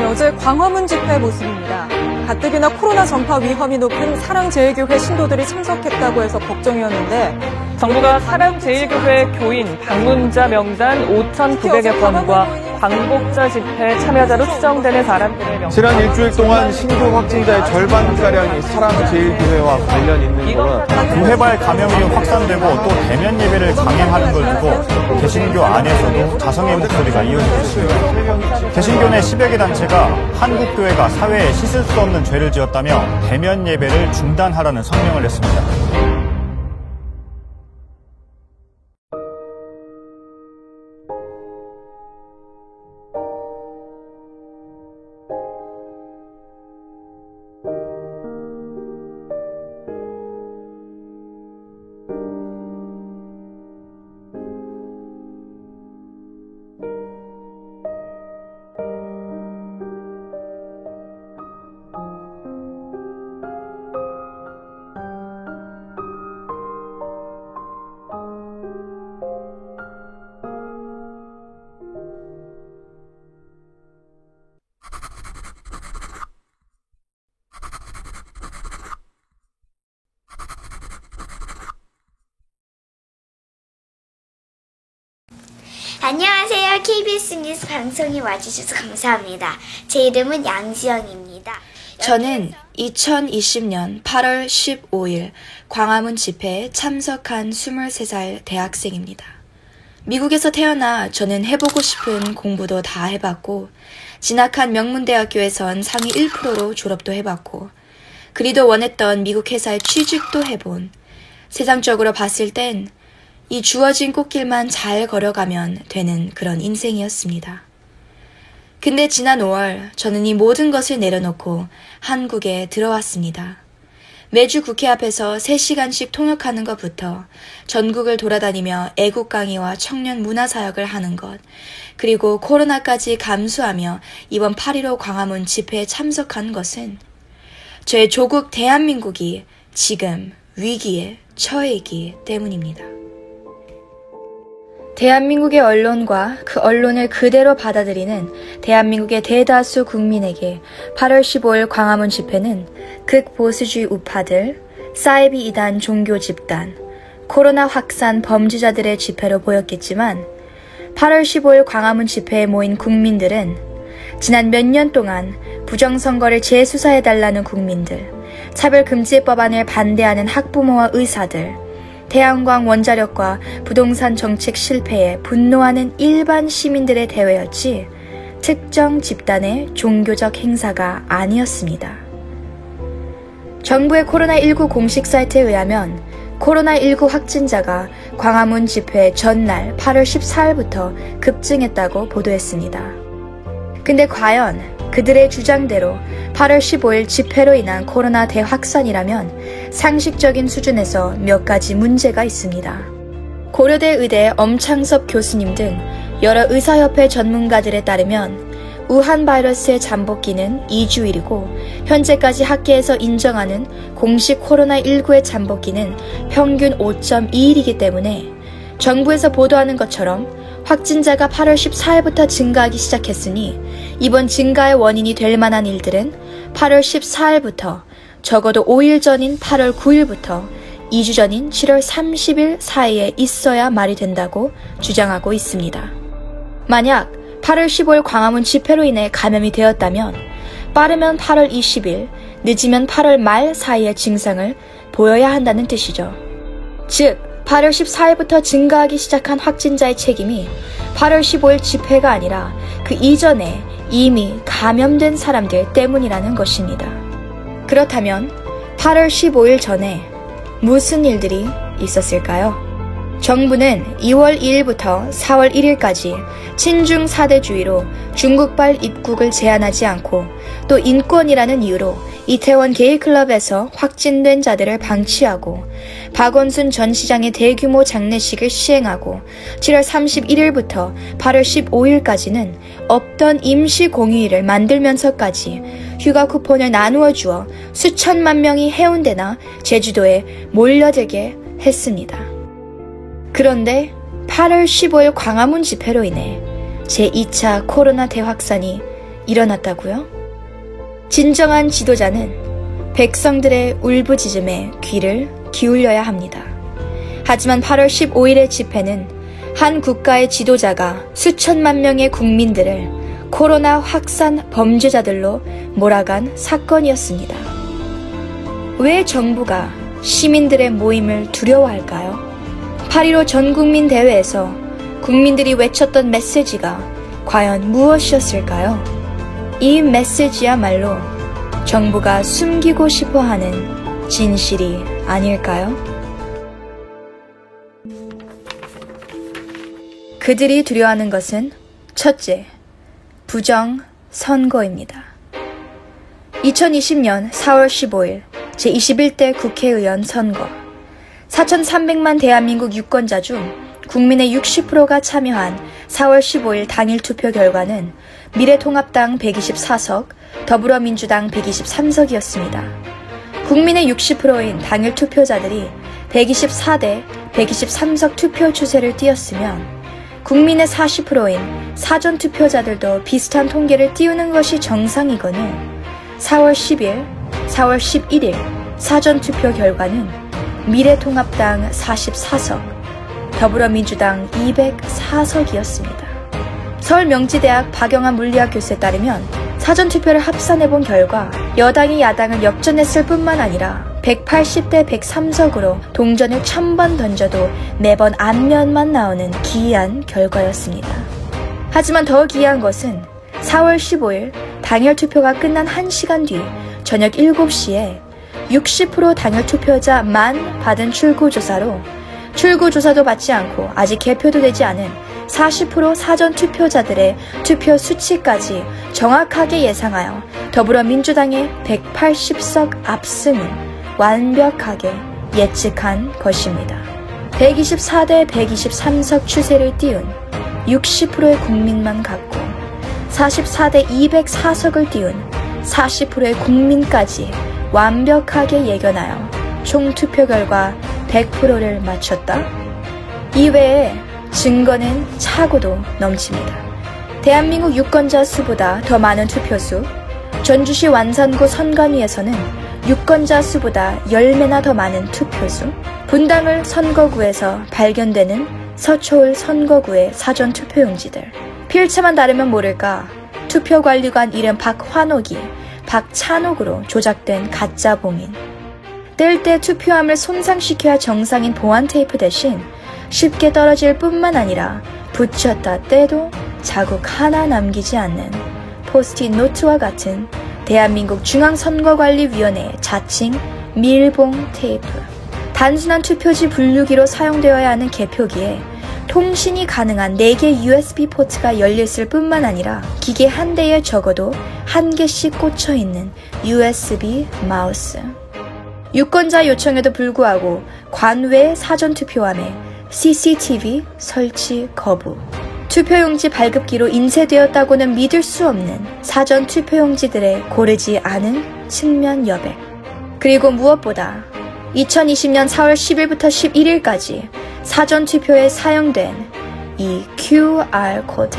어제 광화문 집회 모습입니다. 가뜩이나 코로나 전파 위험이 높은 사랑제일교회 신도들이 참석했다고 해서 걱정이었는데 정부가 사랑제일교회 교인 방문자 명단 5,900여 건과 광복절 집회 참여자로 추정되는 사람들의 명단. 지난 일주일 동안 신규 확진자의 절반가량이 사랑제일교회와 관련 있는 거는 교회발 감염이 확산되고 또 대면 예배를 강행하는 걸 두고 개신교 안에서도 자성의 목소리가 이어지고 있습니다. 개신교 내 10여 개 단체가 한국교회가 사회에 씻을 수 없는 죄를 지었다며 대면 예배를 중단하라는 성명을 냈습니다. 안녕하세요. KBS 뉴스 방송에 와주셔서 감사합니다. 제 이름은 양지영입니다. 저는 2020년 8월 15일 광화문 집회에 참석한 23살 대학생입니다. 미국에서 태어나 저는 해보고 싶은 공부도 다 해봤고 진학한 명문대학교에선 상위 1%로 졸업도 해봤고 그리도 원했던 미국 회사에 취직도 해본 세상적으로 봤을 땐 이 주어진 꽃길만 잘 걸어가면 되는 그런 인생이었습니다. 근데 지난 5월 저는 이 모든 것을 내려놓고 한국에 들어왔습니다. 매주 국회 앞에서 3시간씩 통역하는 것부터 전국을 돌아다니며 애국 강의와 청년 문화 사역을 하는 것, 그리고 코로나까지 감수하며 이번 8.15 광화문 집회에 참석한 것은 저의 조국 대한민국이 지금 위기에 처해 있기 때문입니다. 대한민국의 언론과 그 언론을 그대로 받아들이는 대한민국의 대다수 국민에게 8월 15일 광화문 집회는 극보수주의 우파들, 사이비 이단 종교 집단, 코로나 확산 범죄자들의 집회로 보였겠지만 8월 15일 광화문 집회에 모인 국민들은 지난 몇 년 동안 부정선거를 재수사해달라는 국민들, 차별금지 법안을 반대하는 학부모와 의사들, 태양광 원자력과 부동산 정책 실패에 분노하는 일반 시민들의 대회였지 특정 집단의 종교적 행사가 아니었습니다. 정부의 코로나19 공식 사이트에 의하면 코로나19 확진자가 광화문 집회 전날 8월 14일부터 급증했다고 보도했습니다. 근데 과연 그들의 주장대로 8월 15일 집회로 인한 코로나 대확산이라면 상식적인 수준에서 몇 가지 문제가 있습니다. 고려대 의대 엄창섭 교수님 등 여러 의사협회 전문가들에 따르면 우한 바이러스의 잠복기는 2주일이고 현재까지 학계에서 인정하는 공식 코로나19의 잠복기는 평균 5.2일이기 때문에 정부에서 보도하는 것처럼 확진자가 8월 14일부터 증가하기 시작했으니 이번 증가의 원인이 될 만한 일들은 8월 14일부터 적어도 5일 전인 8월 9일부터 2주 전인 7월 30일 사이에 있어야 말이 된다고 주장하고 있습니다. 만약 8월 15일 광화문 집회로 인해 감염이 되었다면 빠르면 8월 20일, 늦으면 8월 말 사이의 증상을 보여야 한다는 뜻이죠. 즉, 8월 14일부터 증가하기 시작한 확진자의 책임이 8월 15일 집회가 아니라 그 이전에 이미 감염된 사람들 때문이라는 것입니다. 그렇다면 8월 15일 전에 무슨 일들이 있었을까요? 정부는 2월 2일부터 4월 1일까지 친중 사대주의로 중국발 입국을 제한하지 않고 또 인권이라는 이유로 이태원 게이클럽에서 확진된 자들을 방치하고 박원순 전 시장의 대규모 장례식을 시행하고 7월 31일부터 8월 15일까지는 없던 임시 공휴일을 만들면서까지 휴가 쿠폰을 나누어 주어 수천만 명이 해운대나 제주도에 몰려들게 했습니다. 그런데 8월 15일 광화문 집회로 인해 제2차 코로나 대확산이 일어났다고요? 진정한 지도자는 백성들의 울부짖음에 귀를 기울여야 합니다. 하지만 8월 15일의 집회는 한 국가의 지도자가 수천만 명의 국민들을 코로나 확산 범죄자들로 몰아간 사건이었습니다. 왜 정부가 시민들의 모임을 두려워할까요? 8.15 전국민 대회에서 국민들이 외쳤던 메시지가 과연 무엇이었을까요? 이 메시지야말로 정부가 숨기고 싶어하는 진실이 아닐까요? 그들이 두려워하는 것은 첫째, 부정선거입니다. 2020년 4월 15일 제21대 국회의원 선거. 4,300만 대한민국 유권자 중 국민의 60%가 참여한 4월 15일 당일 투표 결과는 미래통합당 124석, 더불어민주당 123석이었습니다. 국민의 60%인 당일 투표자들이 124대 123석 투표 추세를 띄웠으면 국민의 40%인 사전 투표자들도 비슷한 통계를 띄우는 것이 정상이거늘 4월 10일, 4월 11일 사전 투표 결과는 미래통합당 44석, 더불어민주당 204석이었습니다. 서울명지대학 박영한 물리학 교수에 따르면 사전투표를 합산해본 결과 여당이 야당을 역전했을 뿐만 아니라 180대 103석으로 동전을 1000번 던져도 매번 앞면만 나오는 기이한 결과였습니다. 하지만 더 기이한 것은 4월 15일 당일 투표가 끝난 1시간 뒤 저녁 7시에 60% 당일 투표자만 받은 출구조사로 출구조사도 받지 않고 아직 개표도 되지 않은 40% 사전 투표자들의 투표 수치까지 정확하게 예상하여 더불어민주당의 180석 압승을 완벽하게 예측한 것입니다. 124대 123석 추세를 띄운 60%의 국민만 갖고 44대 204석을 띄운 40%의 국민까지 완벽하게 예견하여 총 투표 결과 100%를 맞췄다? 이외에 증거는 차고도 넘칩니다. 대한민국 유권자 수보다 더 많은 투표수, 전주시 완산구 선관위에서는 유권자 수보다 10배나 더 많은 투표수, 분당을 선거구에서 발견되는 서초을 선거구의 사전 투표용지들, 필체만 다르면 모를까 투표관리관 이름 박환옥이 박찬옥으로 조작된 가짜 봉인, 뗄 때 투표함을 손상시켜야 정상인 보안 테이프 대신 쉽게 떨어질 뿐만 아니라 붙였다 떼도 자국 하나 남기지 않는 포스트잇 노트와 같은 대한민국 중앙선거관리위원회의 자칭 밀봉 테이프, 단순한 투표지 분류기로 사용되어야 하는 개표기에 통신이 가능한 4개 USB 포트가 열려있을 뿐만 아니라 기계 한 대에 적어도 1개씩 꽂혀있는 USB 마우스. 유권자 요청에도 불구하고 관외 사전투표함에 CCTV 설치 거부. 투표용지 발급기로 인쇄되었다고는 믿을 수 없는 사전 투표용지들의 고르지 않은 측면 여백. 그리고 무엇보다 2020년 4월 10일부터 11일까지 사전 투표에 사용된 이 QR 코드.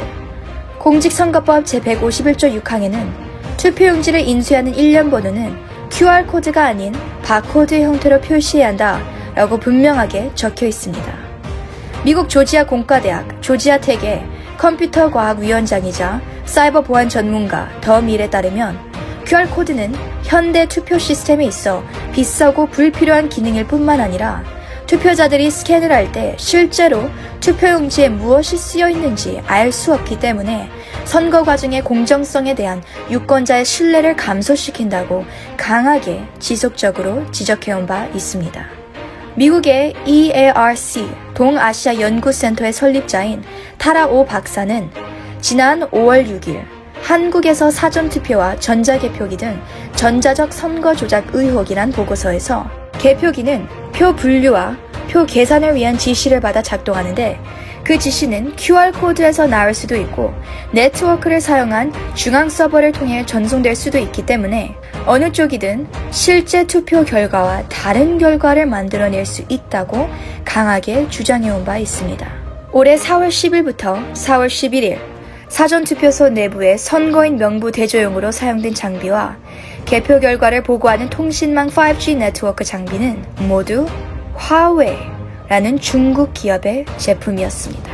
공직선거법 제151조 6항에는 투표용지를 인쇄하는 일련 번호는 QR 코드가 아닌 바코드 형태로 표시해야 한다 라고 분명하게 적혀 있습니다. 미국 조지아 공과대학 조지아 텍의 컴퓨터과학위원장이자 사이버 보안 전문가 더 밀에 따르면 QR코드는 현대 투표 시스템에 있어 비싸고 불필요한 기능일 뿐만 아니라 투표자들이 스캔을 할 때 실제로 투표용지에 무엇이 쓰여 있는지 알 수 없기 때문에 선거 과정의 공정성에 대한 유권자의 신뢰를 감소시킨다고 강하게 지속적으로 지적해온 바 있습니다. 미국의 EARC 동아시아 연구센터의 설립자인 타라 오 박사는 지난 5월 6일 한국에서 사전투표와 전자개표기 등 전자적 선거 조작 의혹이란 보고서에서 개표기는 표 분류와 표 계산을 위한 지시를 받아 작동하는데 그 지시는 QR코드에서 나올 수도 있고 네트워크를 사용한 중앙 서버를 통해 전송될 수도 있기 때문에 어느 쪽이든 실제 투표 결과와 다른 결과를 만들어낼 수 있다고 강하게 주장해온 바 있습니다. 올해 4월 10일부터 4월 11일 사전투표소 내부의 선거인 명부 대조용으로 사용된 장비와 개표 결과를 보고하는 통신망 5G 네트워크 장비는 모두 화웨이라는 중국 기업의 제품이었습니다.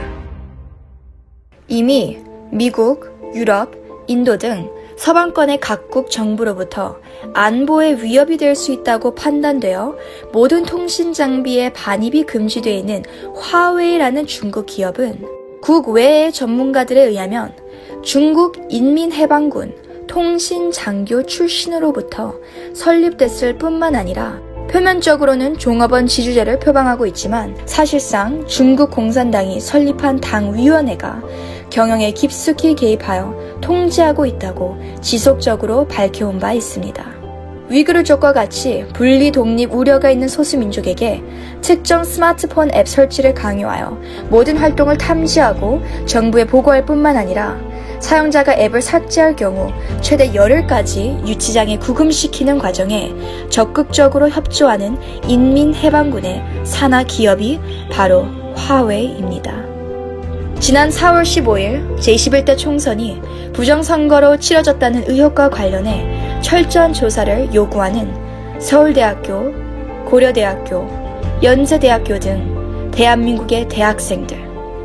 이미 미국, 유럽, 인도 등 서방권의 각국 정부로부터 안보에 위협이 될 수 있다고 판단되어 모든 통신 장비의 반입이 금지되어 있는 화웨이라는 중국 기업은 국외의 전문가들에 의하면 중국 인민해방군 통신장교 출신으로부터 설립됐을 뿐만 아니라 표면적으로는 종업원 지주제를 표방하고 있지만 사실상 중국 공산당이 설립한 당위원회가 경영에 깊숙이 개입하여 통제하고 있다고 지속적으로 밝혀온 바 있습니다. 위구르족과 같이 분리 독립 우려가 있는 소수민족에게 특정 스마트폰 앱 설치를 강요하여 모든 활동을 탐지하고 정부에 보고할 뿐만 아니라 사용자가 앱을 삭제할 경우 최대 열흘까지 유치장에 구금시키는 과정에 적극적으로 협조하는 인민해방군의 산하 기업이 바로 화웨이입니다. 지난 4월 15일 제21대 총선이 부정선거로 치러졌다는 의혹과 관련해 철저한 조사를 요구하는 서울대학교, 고려대학교, 연세대학교 등 대한민국의 대학생들,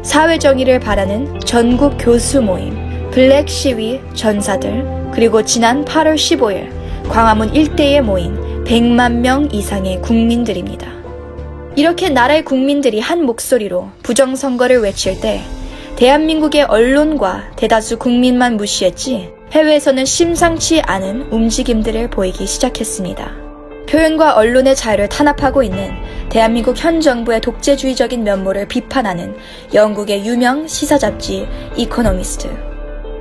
사회정의를 바라는 전국 교수 모임, 블랙 시위 전사들, 그리고 지난 8월 15일 광화문 일대에 모인 100만 명 이상의 국민들입니다. 이렇게 나라의 국민들이 한 목소리로 부정선거를 외칠 때 대한민국의 언론과 대다수 국민만 무시했지 해외에서는 심상치 않은 움직임들을 보이기 시작했습니다. 표현과 언론의 자유를 탄압하고 있는 대한민국 현 정부의 독재주의적인 면모를 비판하는 영국의 유명 시사잡지 이코노미스트.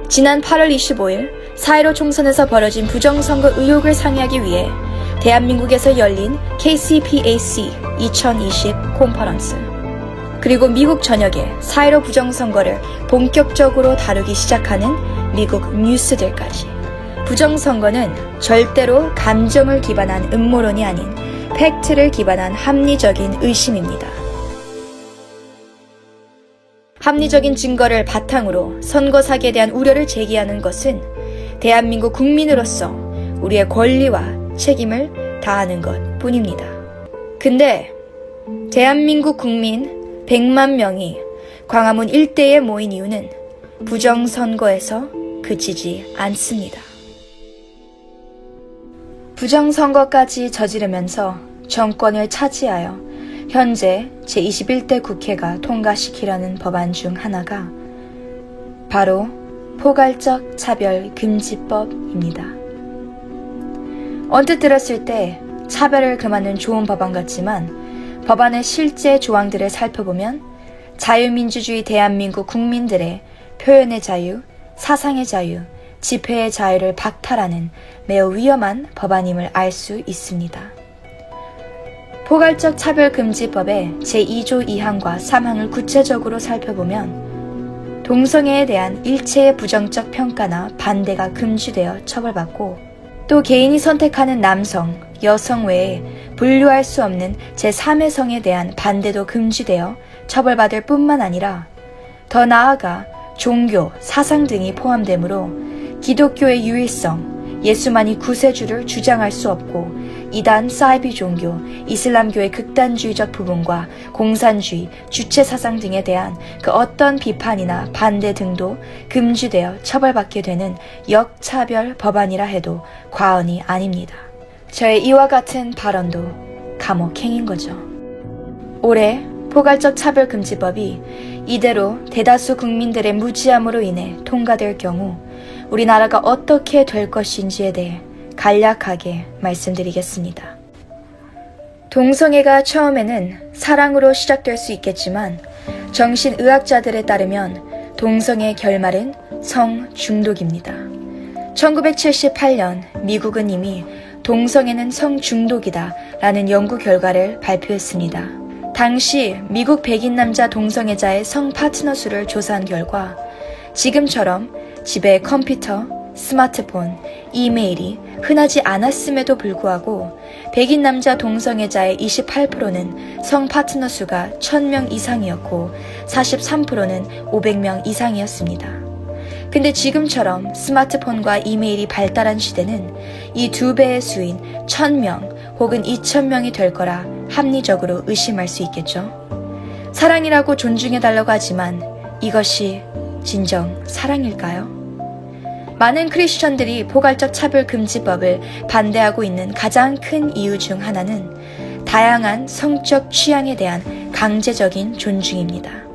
지난 8월 25일 4.15 총선에서 벌어진 부정선거 의혹을 상의하기 위해 대한민국에서 열린 KCPAC 2020 콘퍼런스, 그리고 미국 전역에 4.15 부정선거를 본격적으로 다루기 시작하는 미국 뉴스들까지. 부정선거는 절대로 감정을 기반한 음모론이 아닌 팩트를 기반한 합리적인 의심입니다. 합리적인 증거를 바탕으로 선거 사기에 대한 우려를 제기하는 것은 대한민국 국민으로서 우리의 권리와 책임을 다하는 것 뿐입니다. 근데 대한민국 국민 100만 명이 광화문 일대에 모인 이유는 부정선거에서 그치지 않습니다. 부정선거까지 저지르면서 정권을 차지하여 현재 제21대 국회가 통과시키려는 법안 중 하나가 바로 포괄적 차별금지법입니다. 언뜻 들었을 때 차별을 금하는 좋은 법안 같지만 법안의 실제 조항들을 살펴보면 자유민주주의 대한민국 국민들의 표현의 자유, 사상의 자유, 집회의 자유를 박탈하는 매우 위험한 법안임을 알 수 있습니다. 포괄적 차별금지법의 제2조 2항과 3항을 구체적으로 살펴보면 동성애에 대한 일체의 부정적 평가나 반대가 금지되어 처벌받고, 또 개인이 선택하는 남성, 여성 외에 분류할 수 없는 제3의 성에 대한 반대도 금지되어 처벌받을 뿐만 아니라 더 나아가 종교, 사상 등이 포함되므로 기독교의 유일성, 예수만이 구세주를 주장할 수 없고 이단 사이비 종교, 이슬람교의 극단주의적 부분과 공산주의, 주체사상 등에 대한 그 어떤 비판이나 반대 등도 금지되어 처벌받게 되는 역차별 법안이라 해도 과언이 아닙니다. 저의 이와 같은 발언도 감옥행인 거죠. 올해 포괄적 차별금지법이 이대로 대다수 국민들의 무지함으로 인해 통과될 경우 우리나라가 어떻게 될 것인지에 대해 간략하게 말씀드리겠습니다. 동성애가 처음에는 사랑으로 시작될 수 있겠지만 정신의학자들에 따르면 동성애의 결말은 성중독입니다. 1978년 미국은 이미 동성애는 성중독이다 라는 연구 결과를 발표했습니다. 당시 미국 백인 남자 동성애자의 성 파트너 수를 조사한 결과 지금처럼 집에 컴퓨터, 스마트폰, 이메일이 흔하지 않았음에도 불구하고 백인 남자 동성애자의 28%는 성 파트너 수가 1000명 이상이었고 43%는 500명 이상이었습니다. 근데 지금처럼 스마트폰과 이메일이 발달한 시대는 이 2배의 수인 1000명 혹은 2000명이 될 거라 합리적으로 의심할 수 있겠죠. 사랑이라고 존중해달라고 하지만 이것이 진정 사랑일까요? 많은 크리스천들이 포괄적 차별금지법을 반대하고 있는 가장 큰 이유 중 하나는 다양한 성적 취향에 대한 강제적인 존중입니다.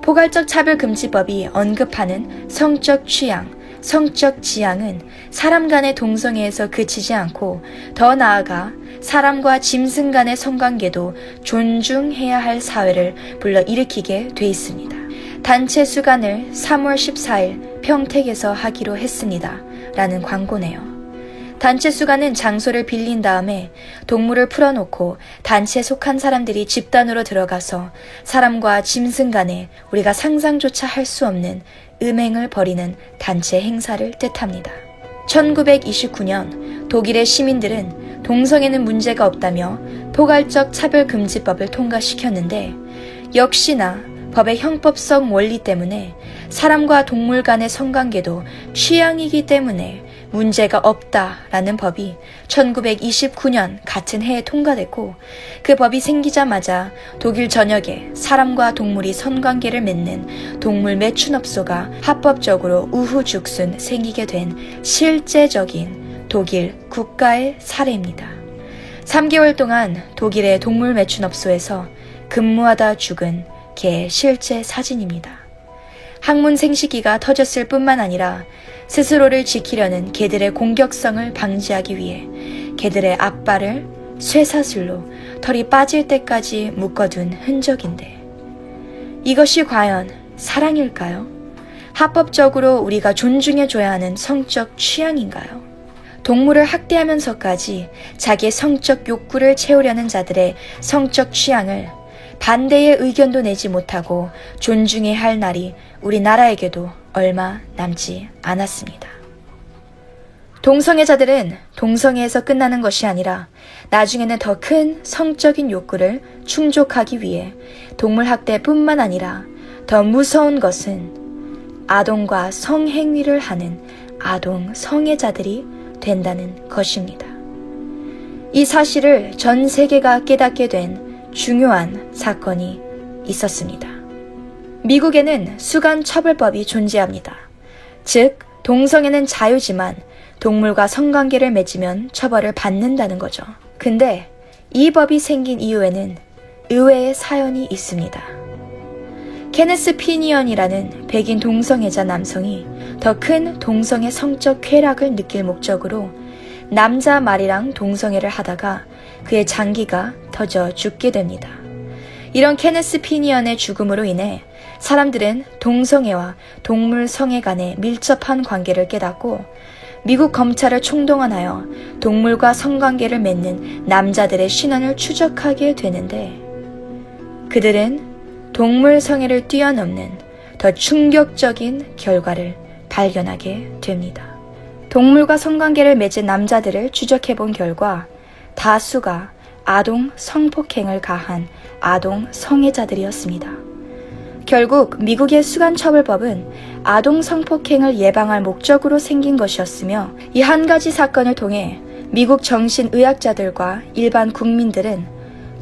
포괄적 차별금지법이 언급하는 성적 취향, 성적 지향은 사람 간의 동성애에서 그치지 않고 더 나아가 사람과 짐승 간의 성관계도 존중해야 할 사회를 불러일으키게 돼 있습니다. 단체 수간을 3월 14일 평택에서 하기로 했습니다. 라는 광고네요. 단체 수간은 장소를 빌린 다음에 동물을 풀어놓고 단체에 속한 사람들이 집단으로 들어가서 사람과 짐승 간에 우리가 상상조차 할 수 없는 음행을 벌이는 단체 행사를 뜻합니다. 1929년 독일의 시민들은 동성애는 문제가 없다며 포괄적 차별금지법을 통과시켰는데 역시나 법의 형법성 원리 때문에 사람과 동물 간의 성관계도 취향이기 때문에 문제가 없다라는 법이 1929년 같은 해에 통과됐고 그 법이 생기자마자 독일 전역에 사람과 동물이 성관계를 맺는 동물 매춘업소가 합법적으로 우후죽순 생기게 된 실제적인 독일 국가의 사례입니다. 3개월 동안 독일의 동물 매춘업소에서 근무하다 죽은 개의 실제 사진입니다. 항문 생식기가 터졌을 뿐만 아니라 스스로를 지키려는 개들의 공격성을 방지하기 위해 개들의 앞발을 쇠사슬로 털이 빠질 때까지 묶어둔 흔적인데 이것이 과연 사랑일까요? 합법적으로 우리가 존중해줘야 하는 성적 취향인가요? 동물을 학대하면서까지 자기의 성적 욕구를 채우려는 자들의 성적 취향을 반대의 의견도 내지 못하고 존중해야 할 날이 우리나라에게도 얼마 남지 않았습니다. 동성애자들은 동성애에서 끝나는 것이 아니라 나중에는 더 큰 성적인 욕구를 충족하기 위해 동물 학대뿐만 아니라 더 무서운 것은 아동과 성행위를 하는 아동 성애자들이 된다는 것입니다. 이 사실을 전 세계가 깨닫게 된 중요한 사건이 있었습니다. 미국에는 수간 처벌법이 존재합니다. 즉, 동성애는 자유지만 동물과 성관계를 맺으면 처벌을 받는다는 거죠. 근데 이 법이 생긴 이후에는 의외의 사연이 있습니다. 케네스 피니언이라는 백인 동성애자 남성이 더 큰 동성애 성적 쾌락을 느낄 목적으로 남자 말이랑 동성애를 하다가 그의 장기가 터져 죽게 됩니다. 이런 케네스 피니언의 죽음으로 인해 사람들은 동성애와 동물 성애 간의 밀접한 관계를 깨닫고 미국 검찰을 총동원하여 동물과 성관계를 맺는 남자들의 신원을 추적하게 되는데 그들은 동물 성애를 뛰어넘는 더 충격적인 결과를 발견하게 됩니다. 동물과 성관계를 맺은 남자들을 추적해본 결과 다수가 아동 성폭행을 가한 아동 성애자들이었습니다. 결국 미국의 수간처벌법은 아동 성폭행을 예방할 목적으로 생긴 것이었으며 이 한 가지 사건을 통해 미국 정신의학자들과 일반 국민들은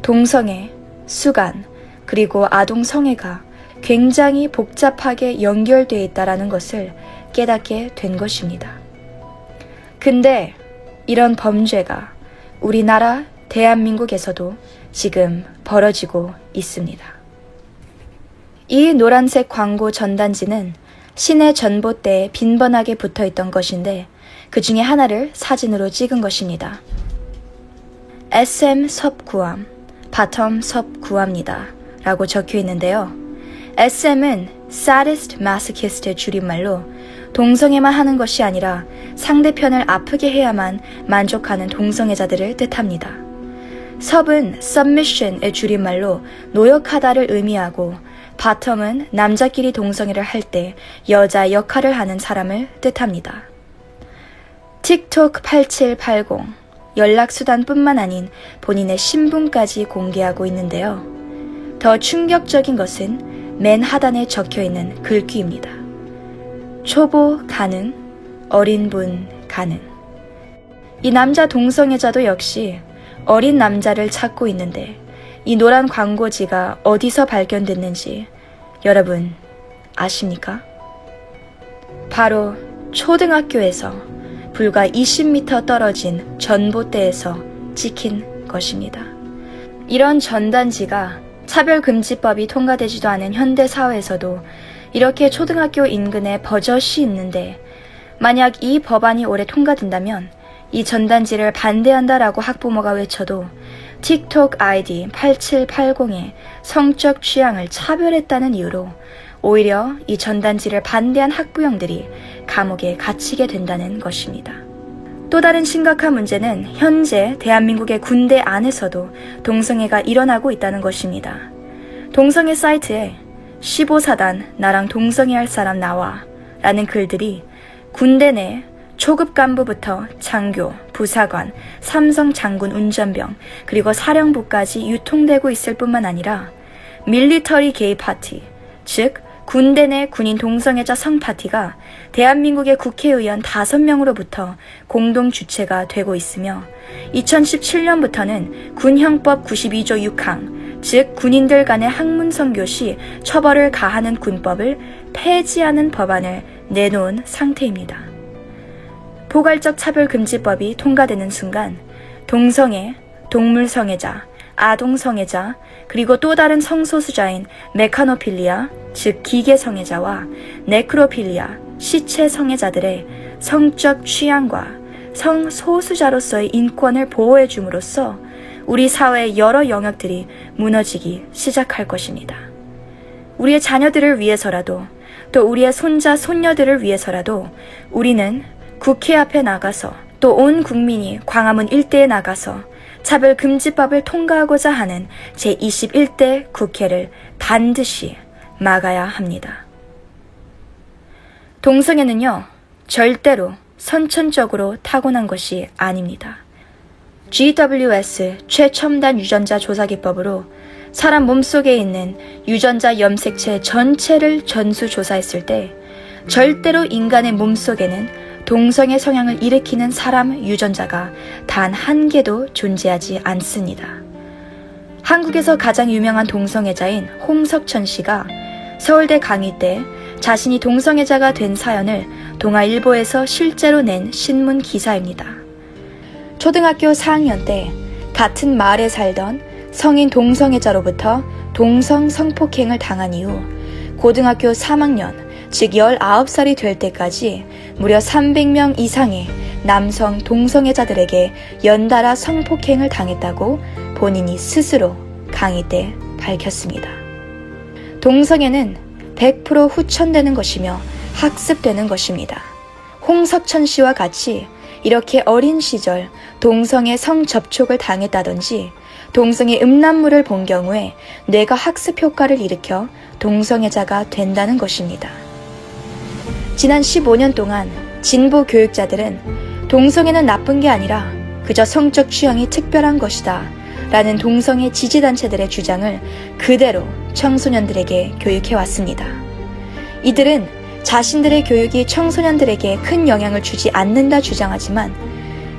동성애, 수간, 그리고 아동 성애가 굉장히 복잡하게 연결되어 있다는 것을 깨닫게 된 것입니다. 근데 이런 범죄가 우리나라 대한민국에서도 지금 벌어지고 있습니다. 이 노란색 광고 전단지는 시내 전봇대에 빈번하게 붙어있던 것인데 그 중에 하나를 사진으로 찍은 것입니다. SM 섭구암, 바텀 섭구암니다 라고 적혀 있는데요. SM은 Sadist Masochist의 줄임말로 동성애만 하는 것이 아니라 상대편을 아프게 해야만 만족하는 동성애자들을 뜻합니다. 섭은 Submission의 줄임말로 노역하다를 의미하고 바텀은 남자끼리 동성애를 할 때 여자 역할을 하는 사람을 뜻합니다. 틱톡 8780 연락수단뿐만 아닌 본인의 신분까지 공개하고 있는데요. 더 충격적인 것은 맨 하단에 적혀있는 글귀입니다. 초보 가능, 어린 분 가능. 이 남자 동성애자도 역시 어린 남자를 찾고 있는데 이 노란 광고지가 어디서 발견됐는지 여러분 아십니까? 바로 초등학교에서 불과 20m 떨어진 전봇대에서 찍힌 것입니다. 이런 전단지가 차별금지법이 통과되지도 않은 현대사회에서도 이렇게 초등학교 인근에 버젓이 있는데 만약 이 법안이 올해 통과된다면 이 전단지를 반대한다라고 학부모가 외쳐도 틱톡 아이디 8780의 성적 취향을 차별했다는 이유로 오히려 이 전단지를 반대한 학부형들이 감옥에 갇히게 된다는 것입니다. 또 다른 심각한 문제는 현재 대한민국의 군대 안에서도 동성애가 일어나고 있다는 것입니다. 동성애 사이트에 15사단 나랑 동성애 할 사람 나와 라는 글들이 군대 내 초급 간부부터 장교, 부사관, 삼성 장군 운전병, 그리고 사령부까지 유통되고 있을 뿐만 아니라 밀리터리 게이 파티, 즉 군대 내 군인 동성애자 성파티가 대한민국의 국회의원 5명으로부터 공동 주최가 되고 있으며 2017년부터는 군형법 92조 6항, 즉 군인들 간의 학문성교 시 처벌을 가하는 군법을 폐지하는 법안을 내놓은 상태입니다. 포괄적 차별금지법이 통과되는 순간 동성애, 동물성애자, 아동성애자, 그리고 또 다른 성소수자인 메카노필리아, 즉 기계성애자와 네크로필리아, 시체성애자들의 성적 취향과 성소수자로서의 인권을 보호해 줌으로써 우리 사회의 여러 영역들이 무너지기 시작할 것입니다. 우리의 자녀들을 위해서라도 또 우리의 손자, 손녀들을 위해서라도 우리는 국회 앞에 나가서 또 온 국민이 광화문 일대에 나가서 차별금지법을 통과하고자 하는 제21대 국회를 반드시 막아야 합니다. 동성애는요, 절대로 선천적으로 타고난 것이 아닙니다. GWS 최첨단 유전자 조사 기법으로 사람 몸속에 있는 유전자 염색체 전체를 전수조사했을 때 절대로 인간의 몸속에는 동성애 성향을 일으키는 사람 유전자가 단 한 개도 존재하지 않습니다. 한국에서 가장 유명한 동성애자인 홍석천 씨가 서울대 강의 때 자신이 동성애자가 된 사연을 동아일보에서 실제로 낸 신문 기사입니다. 초등학교 4학년 때 같은 마을에 살던 성인 동성애자로부터 동성 성폭행을 당한 이후 고등학교 3학년, 즉 19살이 될 때까지 무려 300명 이상의 남성 동성애자들에게 연달아 성폭행을 당했다고 본인이 스스로 강의 때 밝혔습니다. 동성애는 100% 후천되는 것이며 학습되는 것입니다. 홍석천 씨와 같이 이렇게 어린 시절 동성애 성접촉을 당했다든지 동성애 음란물을 본 경우에 뇌가 학습 효과를 일으켜 동성애자가 된다는 것입니다. 지난 15년 동안 진보 교육자들은 동성애는 나쁜 게 아니라 그저 성적 취향이 특별한 것이다 라는 동성애 지지단체들의 주장을 그대로 청소년들에게 교육해왔습니다. 이들은 자신들의 교육이 청소년들에게 큰 영향을 주지 않는다 주장하지만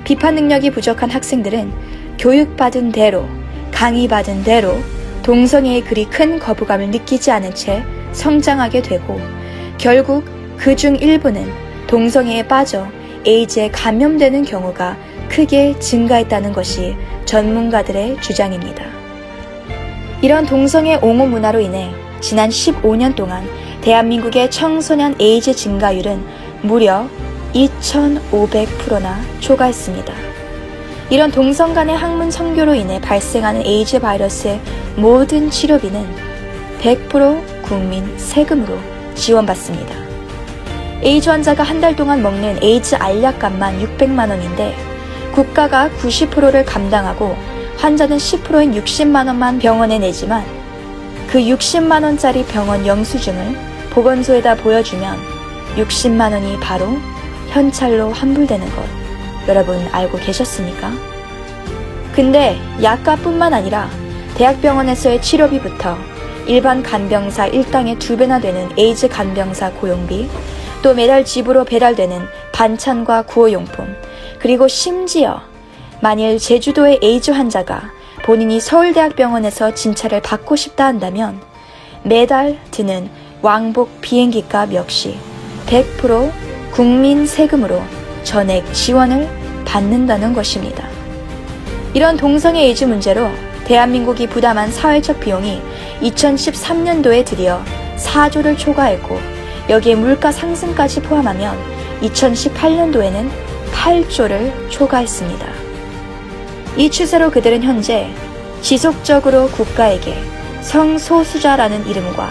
비판 능력이 부족한 학생들은 교육받은 대로, 강의받은 대로 동성애에 그리 큰 거부감을 느끼지 않은 채 성장하게 되고 결국 그중 일부는 동성애에 빠져 에이즈에 감염되는 경우가 크게 증가했다는 것이 전문가들의 주장입니다. 이런 동성애 옹호 문화로 인해 지난 15년 동안 대한민국의 청소년 에이즈 증가율은 무려 2,500%나 초과했습니다. 이런 동성 간의 학문 선교로 인해 발생하는 에이즈 바이러스의 모든 치료비는 100% 국민 세금으로 지원받습니다. 에이즈 환자가 한 달 동안 먹는 에이즈 알약값만 600만 원인데 국가가 90%를 감당하고 환자는 10%인 60만 원만 병원에 내지만 그 60만 원짜리 병원 영수증을 보건소에다 보여주면 60만 원이 바로 현찰로 환불되는 것 여러분 알고 계셨습니까? 근데 약값뿐만 아니라 대학병원에서의 치료비부터 일반 간병사 일당의 2배나 되는 에이즈 간병사 고용비, 또 매달 집으로 배달되는 반찬과 구호용품, 그리고 심지어 만일 제주도의 에이즈 환자가 본인이 서울대학병원에서 진찰을 받고 싶다 한다면 매달 드는 왕복 비행기값 역시 100% 국민 세금으로 전액 지원을 받는다는 것입니다. 이런 동성애 에이즈 문제로 대한민국이 부담한 사회적 비용이 2013년도에 드디어 4조를 초과했고, 여기에 물가 상승까지 포함하면 2018년도에는 8조를 초과했습니다. 이 추세로 그들은 현재 지속적으로 국가에게 성소수자라는 이름과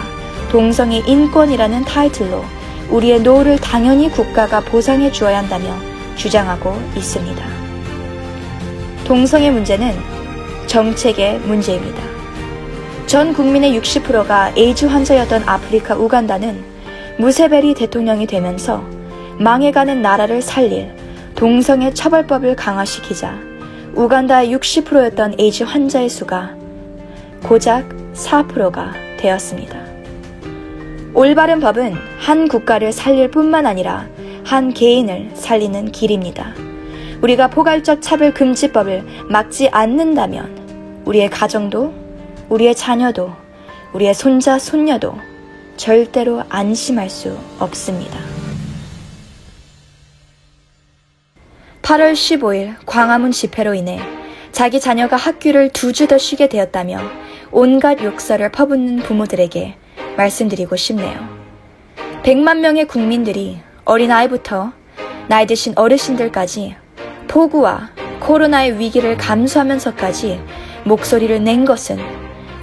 동성애 인권이라는 타이틀로 우리의 노를 당연히 국가가 보상해 주어야 한다며 주장하고 있습니다. 동성애 문제는 정책의 문제입니다. 전 국민의 60%가 에이즈 환자였던 아프리카 우간다는 무세베리 대통령이 되면서 망해가는 나라를 살릴 동성애 처벌법을 강화시키자 우간다의 60%였던 에이즈 환자의 수가 고작 4%가 되었습니다. 올바른 법은 한 국가를 살릴 뿐만 아니라 한 개인을 살리는 길입니다. 우리가 포괄적 차별금지법을 막지 않는다면 우리의 가정도, 우리의 자녀도, 우리의 손자, 손녀도 절대로 안심할 수 없습니다. 8월 15일 광화문 집회로 인해 자기 자녀가 학교를 2주 더 쉬게 되었다며 온갖 욕설을 퍼붓는 부모들에게 말씀드리고 싶네요. 100만 명의 국민들이 어린아이부터 나이 드신 어르신들까지 폭우와 코로나의 위기를 감수하면서까지 목소리를 낸 것은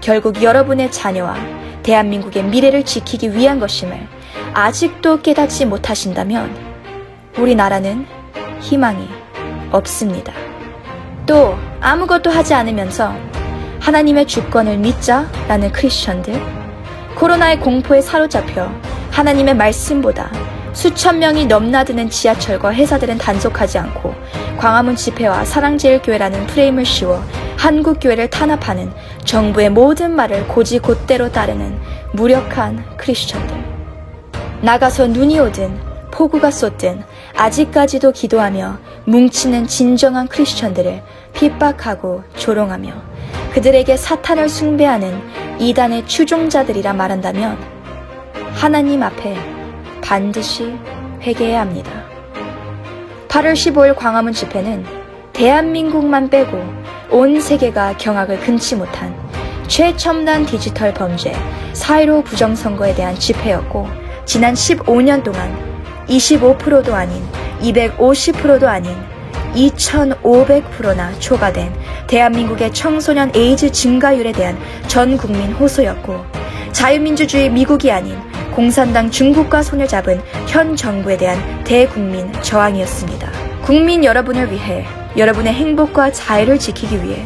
결국 여러분의 자녀와 대한민국의 미래를 지키기 위한 것임을 아직도 깨닫지 못하신다면 우리나라는 희망이 없습니다. 또 아무것도 하지 않으면서 하나님의 주권을 믿자라는 크리스천들, 코로나의 공포에 사로잡혀 하나님의 말씀보다 수천 명이 넘나드는 지하철과 회사들은 단속하지 않고 광화문 집회와 사랑제일교회라는 프레임을 씌워 한국교회를 탄압하는 정부의 모든 말을 고지곧대로 따르는 무력한 크리스천들. 나가서 눈이 오든 폭우가 쏟든 아직까지도 기도하며 뭉치는 진정한 크리스천들을 핍박하고 조롱하며 그들에게 사탄을 숭배하는 이단의 추종자들이라 말한다면 하나님 앞에 반드시 회개해야 합니다. 8월 15일 광화문 집회는 대한민국만 빼고 온 세계가 경악을 금치 못한 최첨단 디지털 범죄 4.15 부정선거에 대한 집회였고, 지난 15년 동안 25%도 아닌 250%도 아닌 2,500%나 초과된 대한민국의 청소년 에이즈 증가율에 대한 전 국민 호소였고, 자유민주주의 미국이 아닌 공산당 중국과 손을 잡은 현 정부에 대한 대국민 저항이었습니다. 국민 여러분을 위해, 여러분의 행복과 자유를 지키기 위해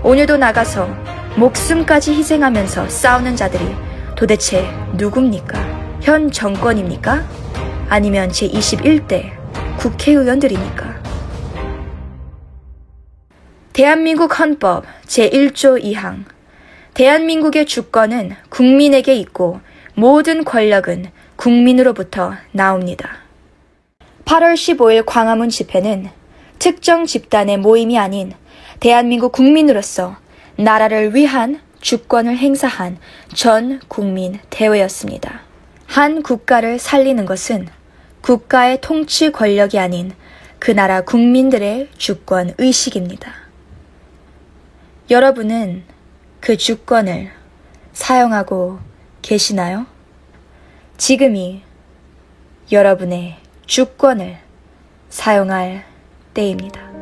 오늘도 나가서 목숨까지 희생하면서 싸우는 자들이 도대체 누굽니까? 현 정권입니까? 아니면 제21대 국회의원들입니까? 대한민국 헌법 제1조 2항. 대한민국의 주권은 국민에게 있고 모든 권력은 국민으로부터 나옵니다. 8월 15일 광화문 집회는 특정 집단의 모임이 아닌 대한민국 국민으로서 나라를 위한 주권을 행사한 전 국민 대회였습니다. 한 국가를 살리는 것은 국가의 통치 권력이 아닌 그 나라 국민들의 주권 의식입니다. 여러분은 그 주권을 사용하고 계시나요? 지금이 여러분의 주권을 사용할 때입니다.